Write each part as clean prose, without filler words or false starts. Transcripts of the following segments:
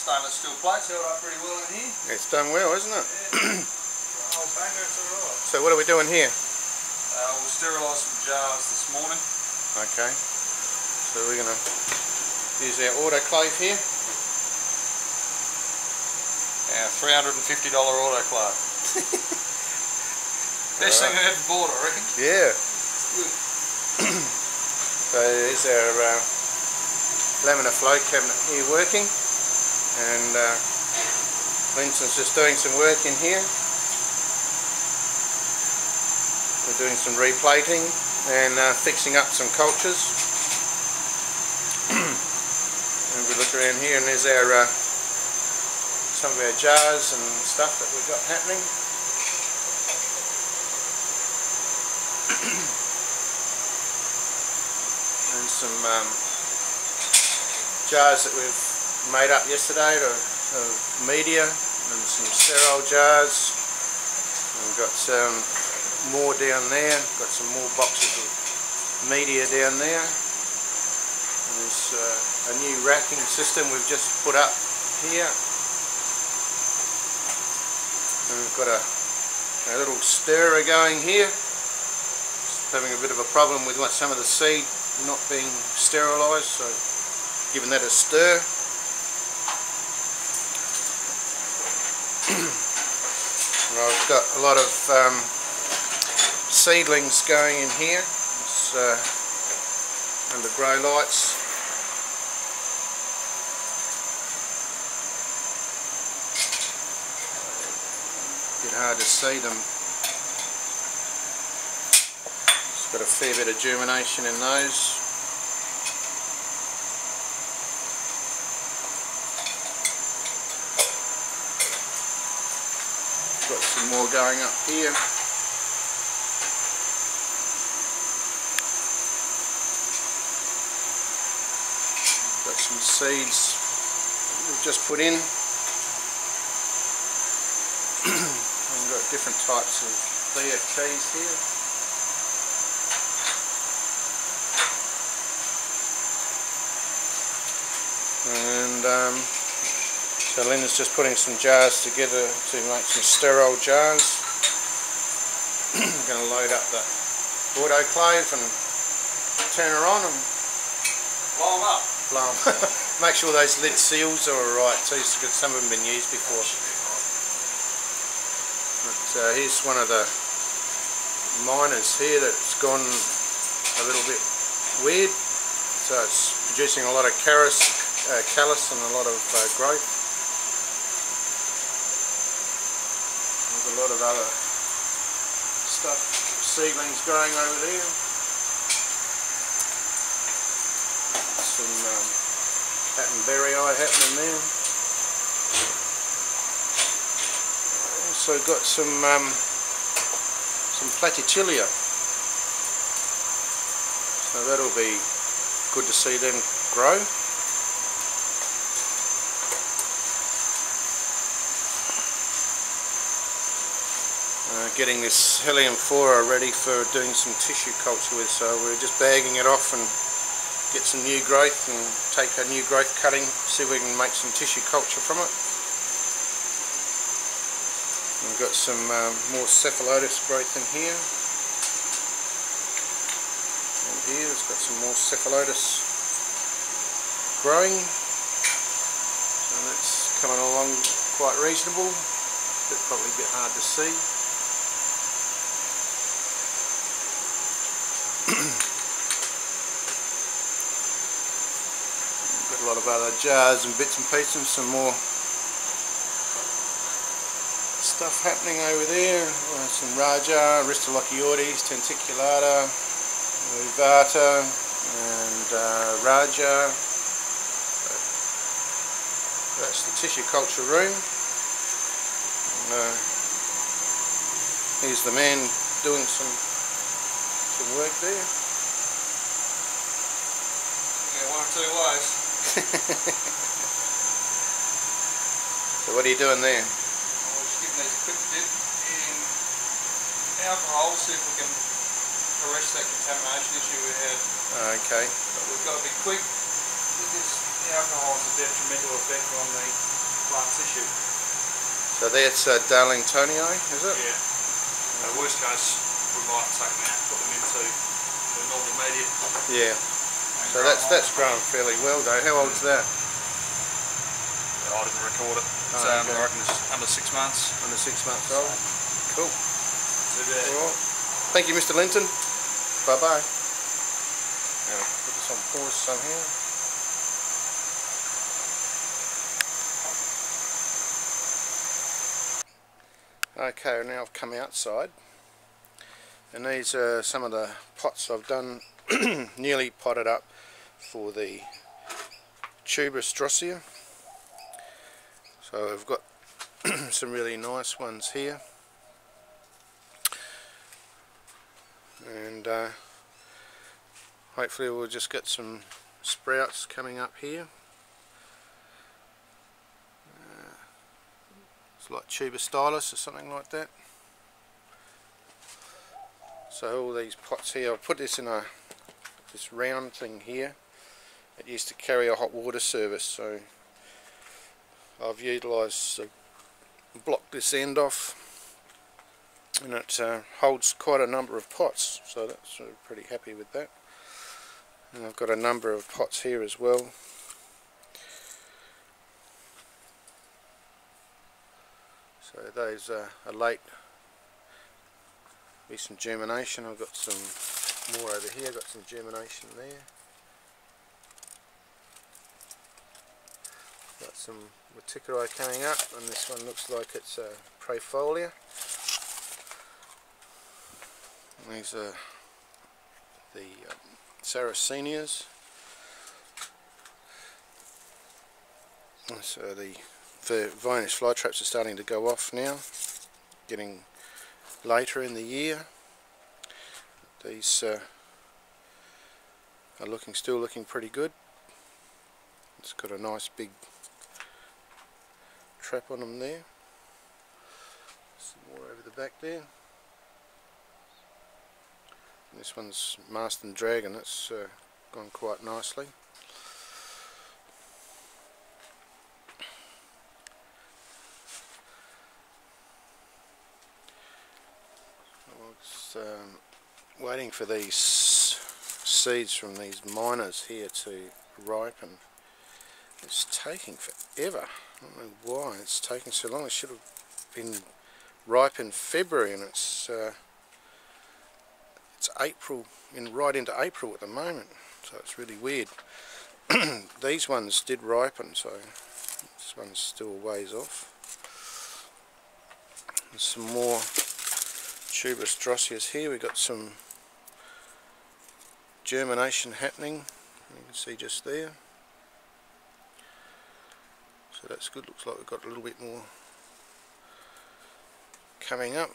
stainless steel plates held up pretty well in here. It's done well, isn't it? Yeah. Oh, banger, it's alright. So what are we doing here? We'll sterilise some jars this morning. Okay. So we're going to use our autoclave here. Our $350 autoclave. Best thing I ever bought, I reckon. Yeah. It's good. So there's our laminar flow cabinet here working, and Linson's just doing some work in here. We're doing some replating and fixing up some cultures. And we look around here and there's our some of our jars and stuff that we've got happening. And some jars that we've made up yesterday of media, and some sterile jars. And we've got some more down there, got some more boxes of media down there. And there's a new racking system we've just put up here. And we've got a little stirrer going here. Just having a bit of a problem with some of the seed not being sterilised, so giving that a stir. I've got a lot of seedlings going in here. It's under grow lights. A bit hard to see them. It's got a fair bit of germination in those. Got some more going up here. Got some seeds we've just put in. We've got different types of BFTs here. And so Lynn's just putting some jars together to make some sterile jars. I'm going to load up the autoclave and turn her on and Blow them up. blow them. Make sure those lid seals are alright too, because some of them have been used before. But here's one of the miners here that's gone a little bit weird. So it's producing a lot of callus and a lot of growth. There's a lot of other stuff, seedlings growing over there. Some Attenberrii happening there. Also got some platytilia. So that'll be good to see them grow. Getting this helium-4 ready for doing some tissue culture with, so we're just bagging it off and get some new growth and take a new growth cutting, see if we can make some tissue culture from it. We've got some more cephalotus growth in here. And here it's got some more cephalotus growing. So that's coming along quite reasonable, but probably a bit hard to see. Got a lot of other jars and bits and pieces, some more stuff happening over there. Some Raja, Aristolochioides, Tenticulata, Uvata, and Raja. That's the tissue culture room. And, here's the man doing some work there. Yeah, one or two ways. So what are you doing there? We're just giving these a quick dip in alcohol, see if we can arrest that contamination issue we had. Okay. But we've got to be quick because the alcohol has a detrimental effect on the plant tissue. So that's Darlingtonii, is it? Yeah. Worst case, we might take them out, put them into the normal media. Yeah. So that's grown fairly well though. How old's that? I didn't record it. Oh, I okay. reckon it's under 6 months. Under 6 months old. Cool. Too bad. Alright. Thank you, Mr. Linton. Bye bye. Now put this on pause somehow. Okay, now I've come outside, and these are some of the pots I've done, nearly potted up for the tuberous drosera. So I've got some really nice ones here, and hopefully we'll just get some sprouts coming up here. It's like tuber stylus or something like that. So all these pots here, I've put this in this round thing here. It used to carry a hot water service, so I've utilised blocked this end off, and it holds quite a number of pots, so that's pretty happy with that. And I've got a number of pots here as well. So those are late, be some germination. I've got some more over here, got some germination there. Got some reticuli coming up, and this one looks like it's a Profolia. These are the Sarracenias. So the vinous flytraps are starting to go off now, getting later in the year. These are still looking pretty good. It's got a nice big trap on them there. Some more over the back there. And this one's Marston Dragon. That's gone quite nicely. I was waiting for these seeds from these miners here to ripen. It's taking forever. I don't know why it's taking so long. It should have been ripe in February, and it's April, right into April at the moment. So it's really weird. These ones did ripen, so this one's still a ways off. There's some more tuberous droseras here. We've got some germination happening, you can see just there. So that's good. Looks like we've got a little bit more coming up.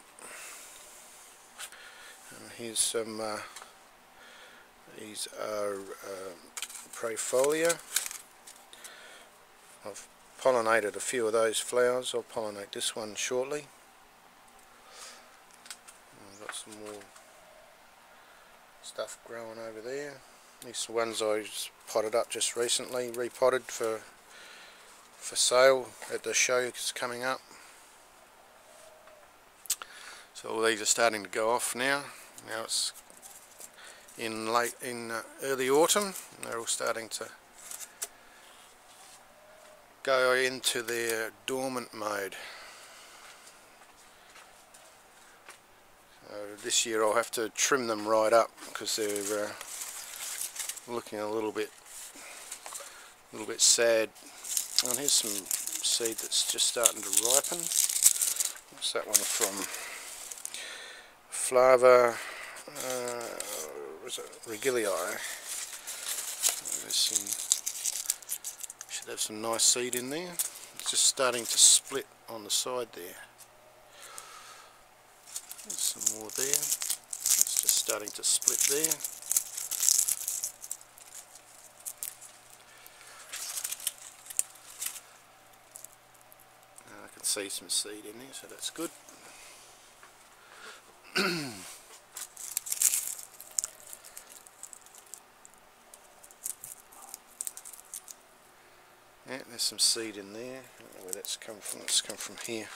And here's some, these are Profolia. I've pollinated a few of those flowers. I'll pollinate this one shortly. And I've got some more stuff growing over there. These are ones I potted up just recently, repotted for sale at the show that's coming up. So all these are starting to go off now. Now it's in early autumn, and they're all starting to go into their dormant mode. So this year I'll have to trim them right up because they're looking a little bit sad. And here's some seed that's just starting to ripen. What's that one from? Flava Regillii. There's should have some nice seed in there. It's just starting to split on the side there. There's some more there. It's just starting to split there. I can see some seed in there, so that's good. Yeah, there's some seed in there. I don't know where that's come from. It's come from here.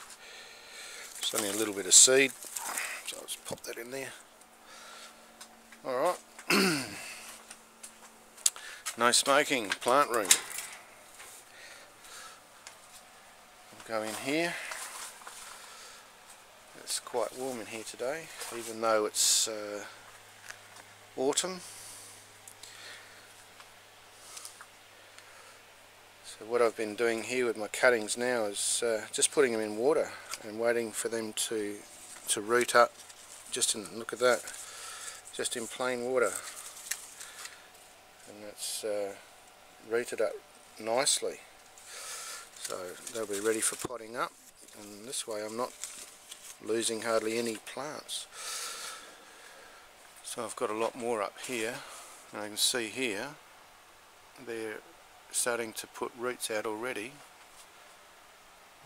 It's only a little bit of seed, so I'll just pop that in there. Alright. No smoking, plant room. I'll go in here. It's quite warm in here today, even though it's autumn. So what I've been doing here with my cuttings now is just putting them in water and waiting for them to root up. Look at that, just in plain water, and it's rooted up nicely. So they'll be ready for potting up, and this way I'm not losing hardly any plants. So I've got a lot more up here, and I can see here they're starting to put roots out already,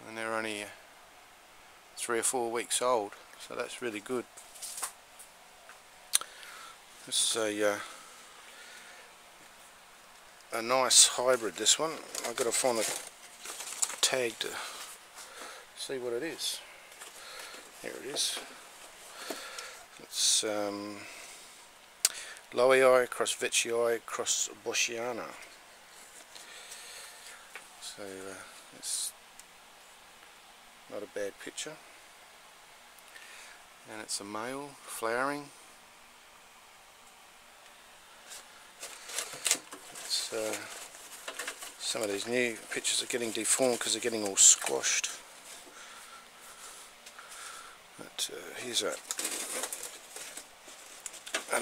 and they're only 3 or 4 weeks old, so that's really good. This is a nice hybrid, this one. I've got to find a tag to see what it is. Here it is. It's Lowii cross Veitchii cross Boschiana. So it's not a bad picture, and it's a male flowering. It's, some of these new pictures are getting deformed because they're getting all squashed. But here's a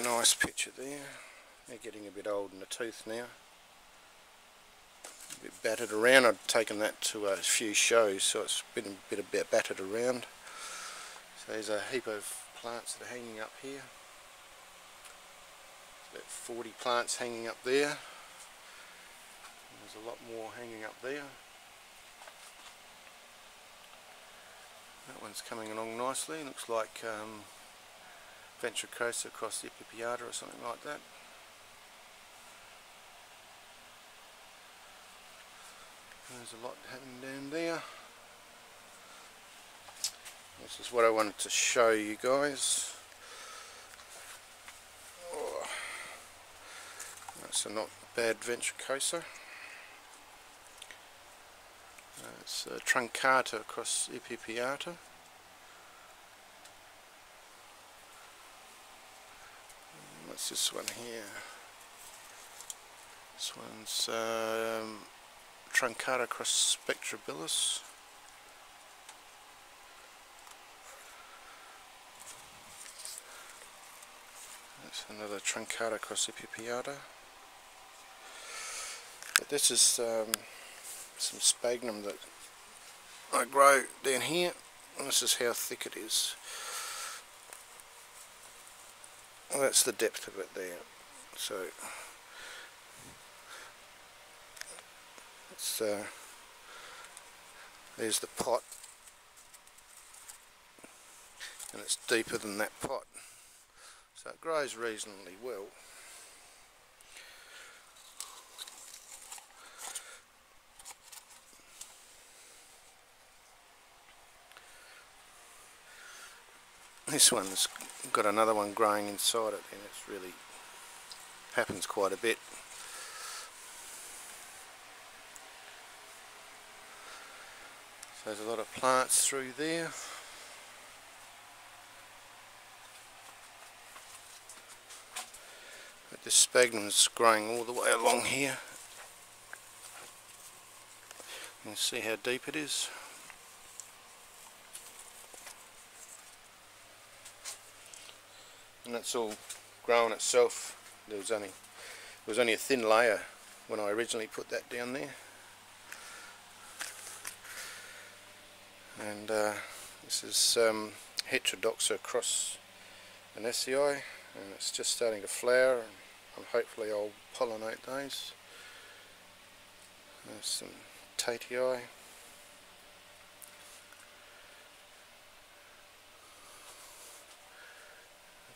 nice picture there. They're getting a bit old in the tooth now. A bit battered around. I'd taken that to a few shows, so it's been a bit battered around. So there's a heap of plants that are hanging up here. There's about 40 plants hanging up there. And there's a lot more hanging up there. That one's coming along nicely. Looks like ventricosa across the epipiata or something like that. There's a lot happening down there. This is what I wanted to show you guys. Oh, that's a not bad ventricosa. It's truncata across epipiata. What's this one here? This one's truncata cross spectrabilis. That's another truncata cross epipiata. But this is some sphagnum that I grow down here, and this is how thick it is. Well, that's the depth of it there. So it's there's the pot, and it's deeper than that pot, so it grows reasonably well. This one's got another one growing inside it, and it's really happens quite a bit. So there's a lot of plants through there. But this sphagnum's growing all the way along here. You can see how deep it is. And that's all grown itself. There was only a thin layer when I originally put that down there. And this is Heterodoxa cross Anacii, and it's just starting to flower, and hopefully I'll pollinate those. There's some Tatii.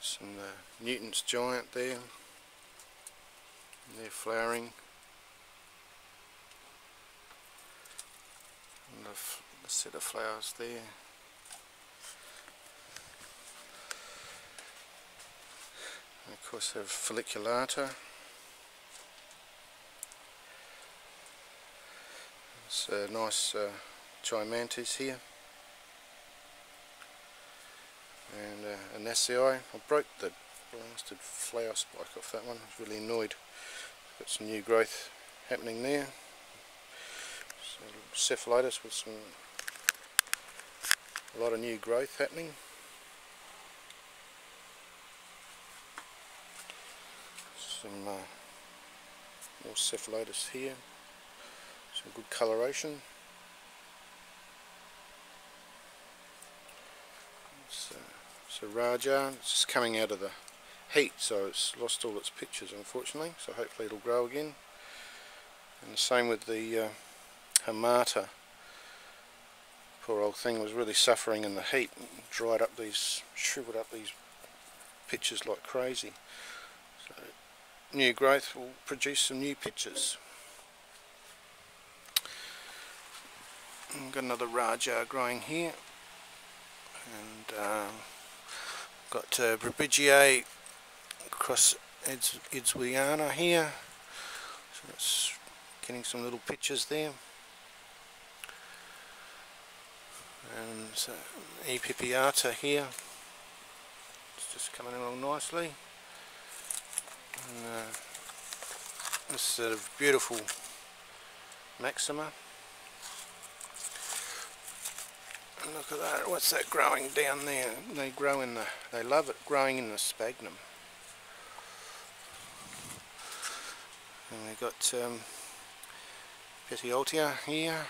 Some Newton's giant there, and they're flowering. a set of flowers there. And of course have folliculata. It's a nice chimantes here. And an Nassii. I broke the blasted flower spike off that one. I was really annoyed. Got some new growth happening there. So cephalitis with a lot of new growth happening. Some more cephalitis here. Some good coloration. So Raja, it's just coming out of the heat, so it's lost all its pictures unfortunately, so hopefully it'll grow again. And the same with the Hamata. Poor old thing was really suffering in the heat, dried up these, shriveled up these pictures like crazy. So new growth will produce some new pictures. Got another Raja growing here, and got Brabidgea across Edswiana here, so it's getting some little pictures there, and E. pipiata here, it's just coming along nicely, and this sort of beautiful Maxima. Look at that, what's that growing down there? They love it growing in the sphagnum. And we've got Petiotia here,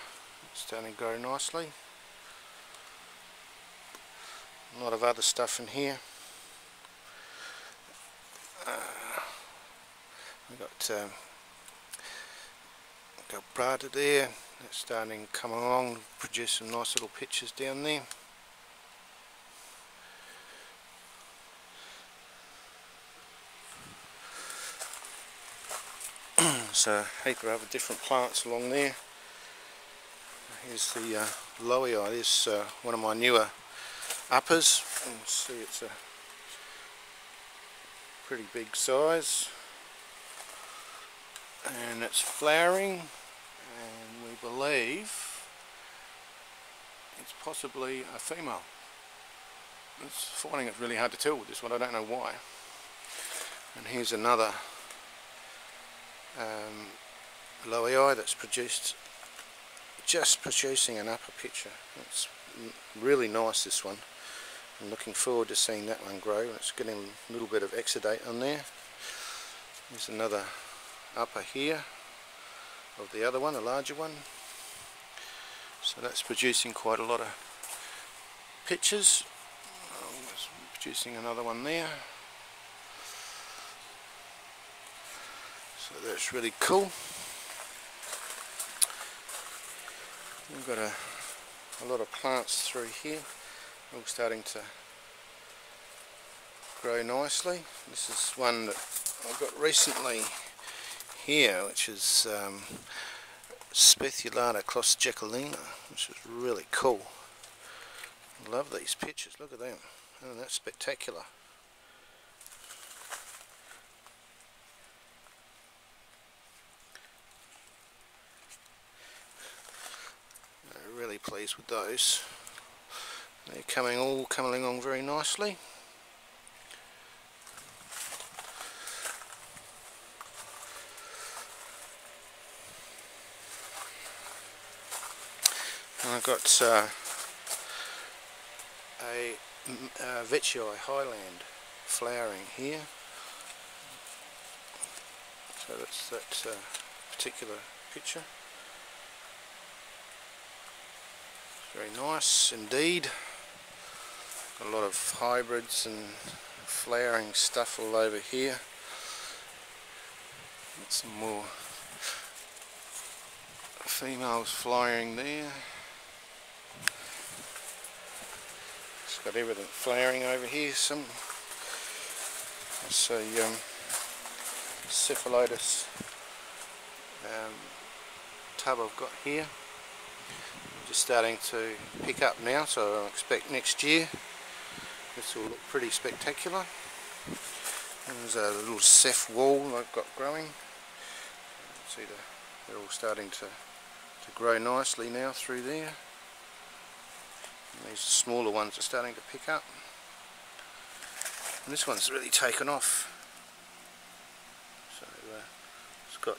starting to grow nicely. A lot of other stuff in here. We've got Prada there. It's starting to come along, produce some nice little pictures down there. So a heap of other different plants along there. Here's the Loei. This is one of my newer uppers. You can see it's a pretty big size, and it's flowering. And we believe it's possibly a female. It's finding it really hard to tell with this one, I don't know why. And here's another Loei that's just producing an upper picture. It's really nice, this one. I'm looking forward to seeing that one grow. It's getting a little bit of exudate on there. There's another upper here of the other one, a larger one. So that's producing quite a lot of pictures. It's producing another one there. So that's really cool. We've got a lot of plants through here, all starting to grow nicely. This is one that I got recently here, which is Speculata Closgecolina, which is really cool. I love these pictures, look at them. Oh, that's spectacular. I'm really pleased with those. They're all coming along very nicely. And I've got a Veitchii Highland flowering here. So that's that particular picture. Very nice indeed. Got a lot of hybrids and flowering stuff all over here. Got some more females flying there. It's got everything flowering over here. That's a cephalitis tub I've got here. just starting to pick up now, so I expect next year this will look pretty spectacular. And there's a little ceph wall I've got growing. See, they're all starting to grow nicely now through there. And these smaller ones are starting to pick up. And this one's really taken off. So it's got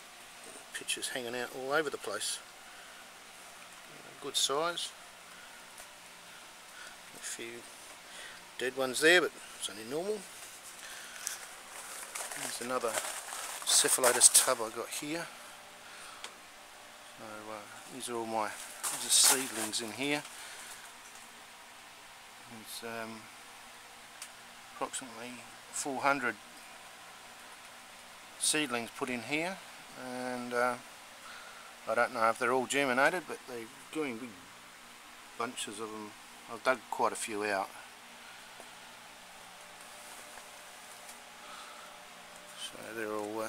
pictures hanging out all over the place. Good size. A few dead ones there, but it's only normal. There's another cephalotus tub I got here. So these are all my seedlings in here. There's approximately 400 seedlings put in here, and I don't know if they're all germinated, but they're doing big bunches of them. I've dug quite a few out. So they're all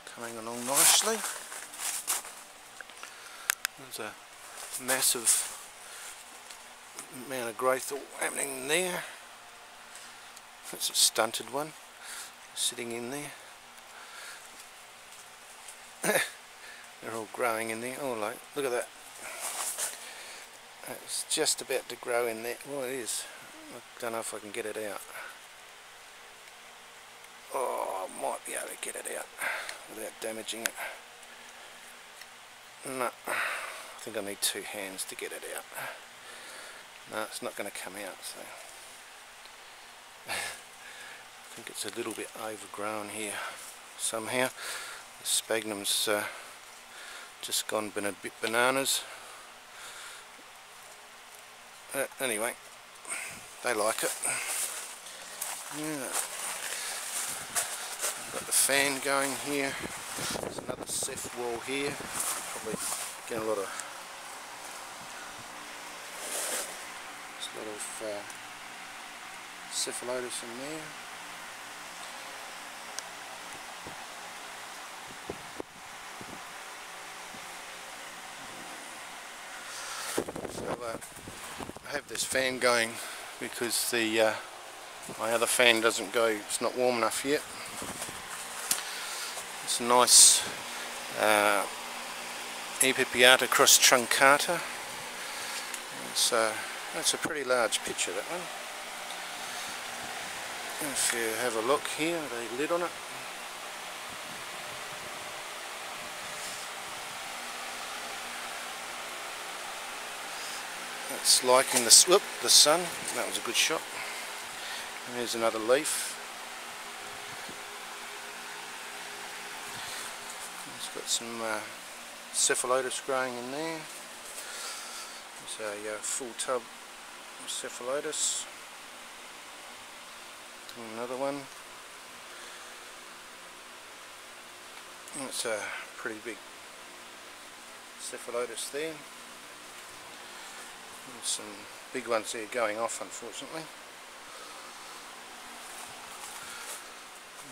coming along nicely. There's a massive amount of growth all happening in there. That's a stunted one sitting in there. They're all growing in there. Oh, look at that. It's just about to grow in there. Well, it is. I don't know if I can get it out. Oh, I might be able to get it out without damaging it. No, I think I need 2 hands to get it out. No, it's not going to come out, so I think it's a little bit overgrown here somehow. The sphagnum's just been a bit bananas. Anyway, they like it. Yeah. Got the fan going here. There's another ceph wall here. Probably getting a lot of cephalotus in there. So I have this fan going because the my other fan doesn't go, it's not warm enough yet. It's a nice E. pipiata cross truncata. So that's a pretty large picture, that one. If you have a look here, the lid on it. It's liking the sun. That was a good shot. And there's another leaf. It's got some cephalotus growing in there. There's a full tub of cephalotus. And another one. That's a pretty big cephalotus there. And some big ones there going off, unfortunately.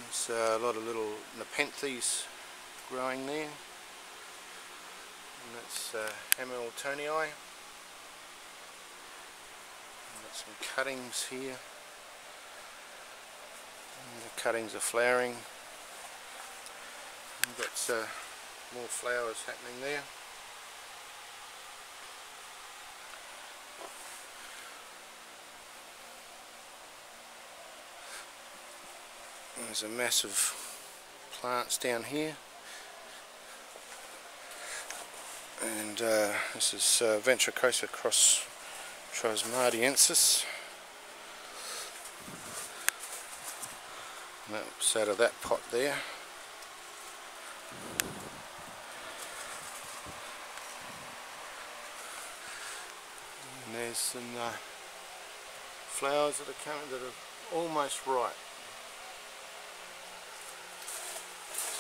There's a lot of little nepenthes growing there. And that's IMAG0086. Got some cuttings here. And the cuttings are flowering. We've got more flowers happening there. There's a massive plants down here, and this is Ventricosa cross Trasmadiensis. That's out of that pot there. And there's some flowers that are coming that are almost ripe.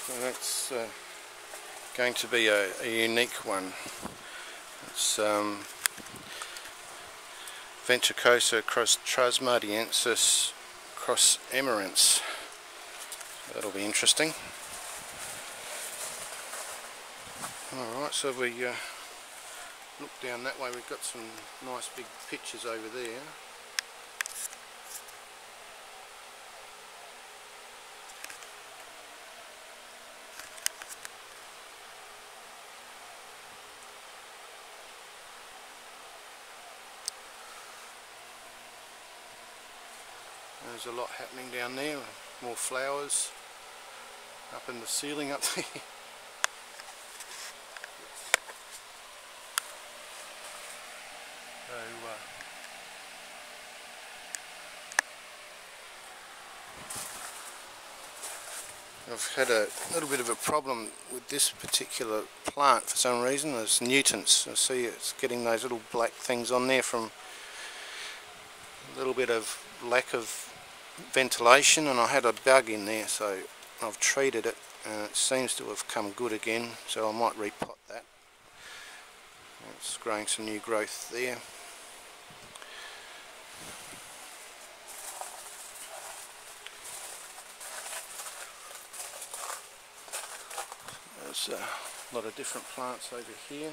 So that's going to be a unique one. It's Ventricosa cross Trasmadiensis cross Emerence. That'll be interesting. Alright, so we look down that way, we've got some nice big pitchers over there. There's a lot happening down there, more flowers up in the ceiling up there. I've had a little bit of a problem with this particular plant for some reason. There's newtons. I see it's getting those little black things on there from a little bit of lack of ventilation, and I had a bug in there, so I've treated it and it seems to have come good again, so I might repot that. It's growing some new growth there. There's a lot of different plants over here.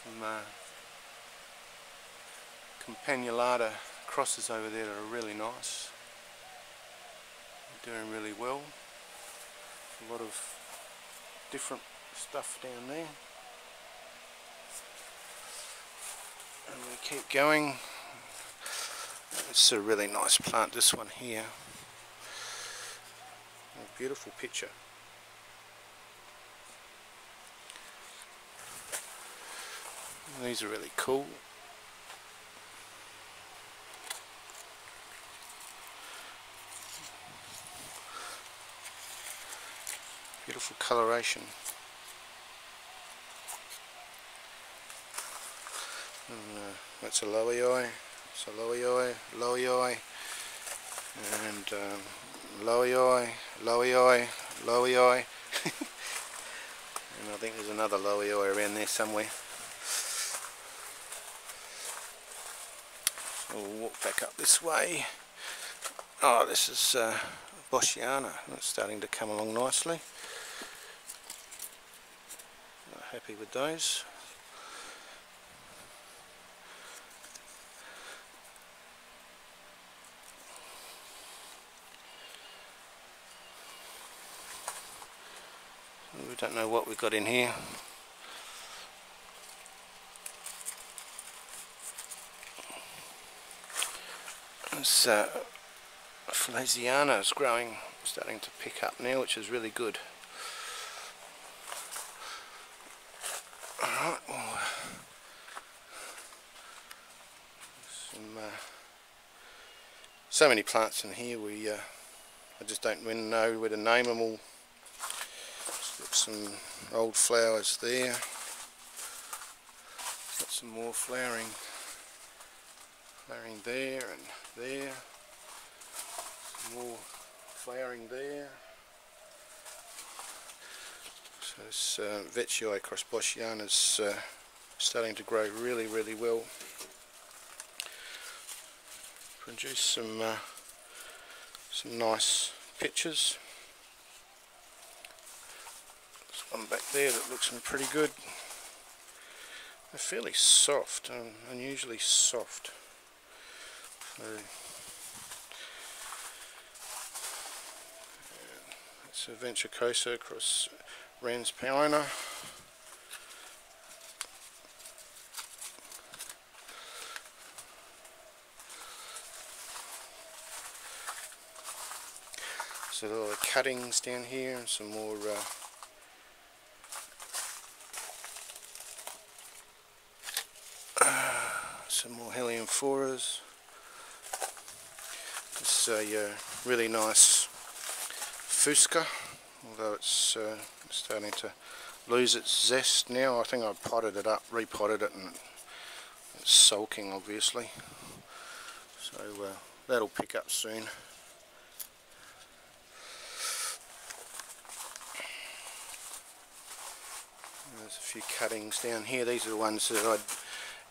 Some campanulata crosses over there that are really nice. They're doing really well. A lot of different stuff down there. And we keep going. It's a really nice plant, this one here. A beautiful picture. These are really cool. Beautiful coloration. And, that's a lowioi. It's a lowioi, lowioi, and lowioi, lowioi, lowioi. And I think there's another lowioi around there somewhere. We'll walk back up this way. Oh, this is Boschiana. It's starting to come along nicely. Happy with those. We don't know what we've got in here. This Flasiana is growing, starting to pick up now, which is really good. Alright, well, so many plants in here, I just don't really know where to name them all. Got some old flowers there. Got some more flowering there and there. Some more flowering there. So this Vetchii cross Boschiana is starting to grow really, really well. Produce some nice pictures. There's one back there that looks pretty good. They're fairly soft, unusually soft. So, it's a Ventricosa across Ranspina. So there are cuttings down here and some more Heliumphoras. It's a really nice Fusca, although it's starting to lose its zest now. I think I potted it up, repotted it, and it's sulking obviously. So that'll pick up soon. There's a few cuttings down here. These are the ones that I'd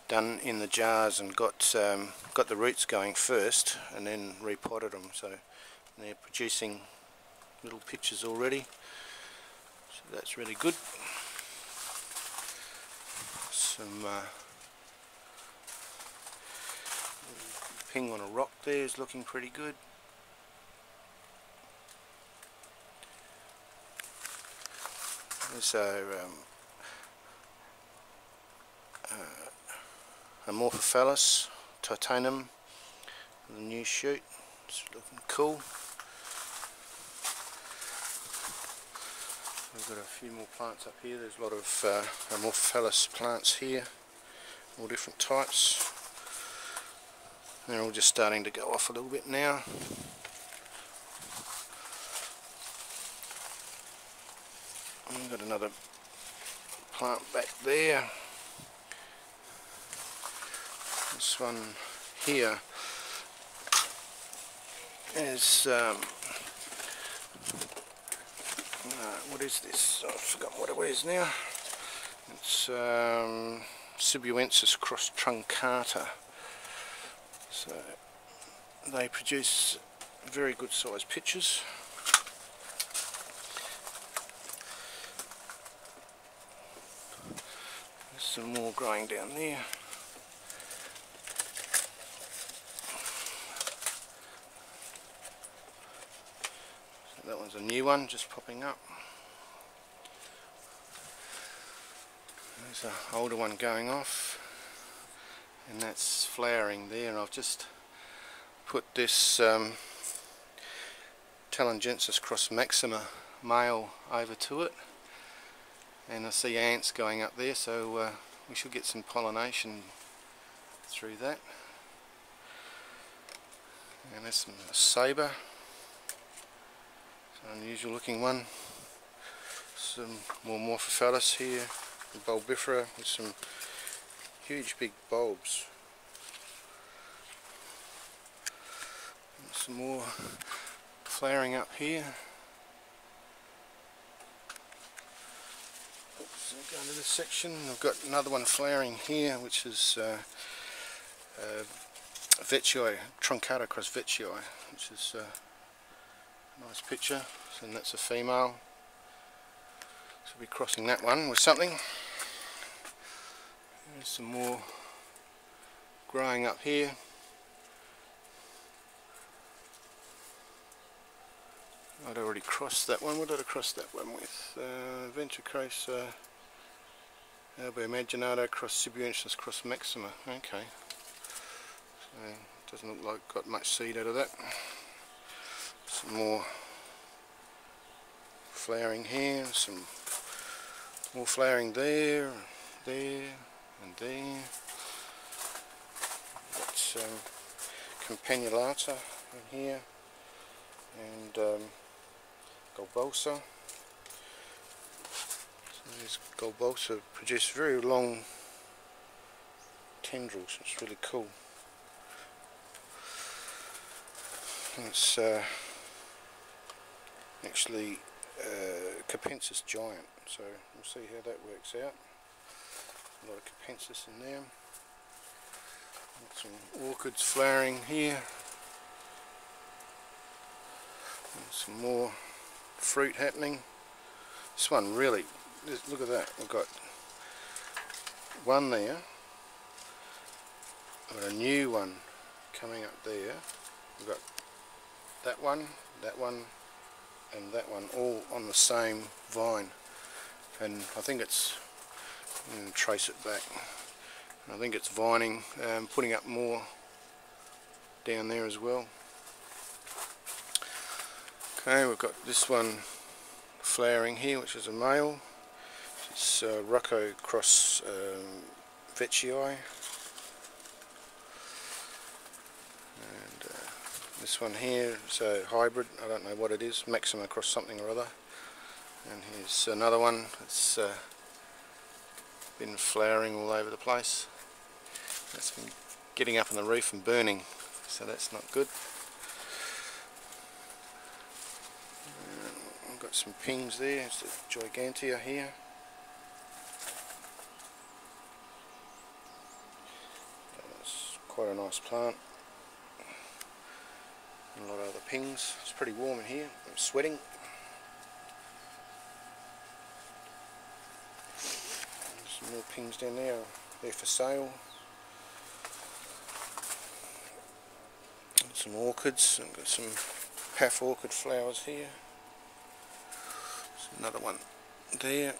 done in the jars and got the roots going first and then repotted them. So They're producing little pictures already, so that's really good. Some ping on a rock there is looking pretty good. There's Amorphophallus titanium, the new shoot. It's looking cool. We've got a few more plants up here. There's a lot of Amorphophallus plants here, all different types. They're all just starting to go off a little bit now. And we've got another plant back there. This one here is what is this? I've forgotten what it is now. It's Sibuensis cross truncata. So they produce very good sized pitchers. There's some more growing down there. So that one's a new one just popping up. There's an older one going off, and that's flowering there, and I've just put this Talangensis cross maxima male over to it, and I see ants going up there, so we should get some pollination through that. And there's some sabre, it's an unusual looking one. Some more Amorphophallus here, bulbifera with some huge big bulbs. And some more flowering up here. Oops, go into this section. I've got another one flowering here, which is Vetchii, truncata cross Vetchii, which is a nice picture, and that's a female. So we'll be crossing that one with something. There's some more growing up here. I'd already crossed that one. What did I cross that one with? Ventricosa Imaginado cross Sibuensis cross Maxima. Okay. So doesn't look like got much seed out of that. Some more flowering here, some more flowering there, there, and there. Got some Campanulata in here, and Golbosa. So these Golbosa produce very long tendrils. It's really cool. It's actually Capensis giant, so we'll see how that works out. A lot of Capensis in there. Got some orchids flowering here. And some more fruit happening. This one really, look at that, we've got one there. I've got a new one coming up there. We've got that one, and that one all on the same vine, and I think it's, I'm going to trace it back, I think it's vining, putting up more down there as well. Okay, we've got this one flowering here, which is a male. It's Rocco cross Vetchii. This one here is a hybrid, I don't know what it is, Maxima cross something or other. And here's another one that's been flowering all over the place. That's been getting up on the roof and burning, so that's not good. I've got some pings there, it's a Gigantea here. That's quite a nice plant. and a lot of other pings. It's pretty warm in here. I'm sweating. Some more pings down there. They're for sale. Some orchids. I've got some half orchid flowers here. There's another one there.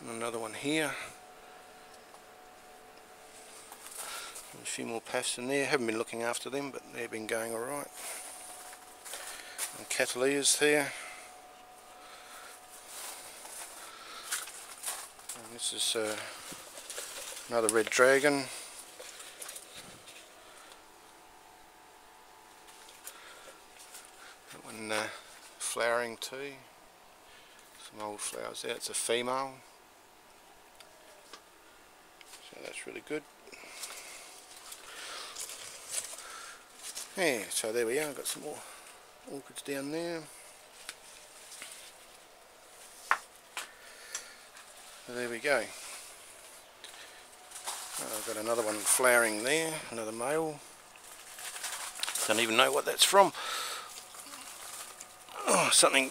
And another one here. And a few more paths in there. Haven't been looking after them, but they've been going alright. And cattleyas there. And this is another red dragon. That one flowering too. Some old flowers there. It's a female. So that's really good. Yeah, so there we are. Got some more orchids down there. So there we go. I've got another one flowering there, another male. Don't even know what that's from. Oh, something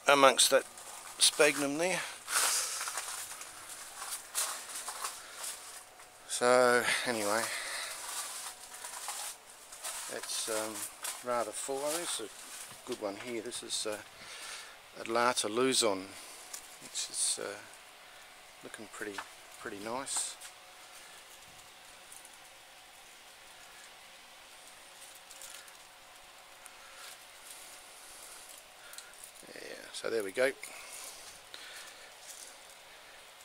amongst that sphagnum there. So anyway, that's rather full. Oh, there's a good one here. This is Atlata Luzon, which is looking pretty nice. Yeah, so there we go. I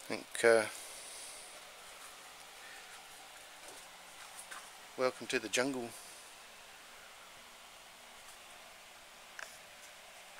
think welcome to the jungle.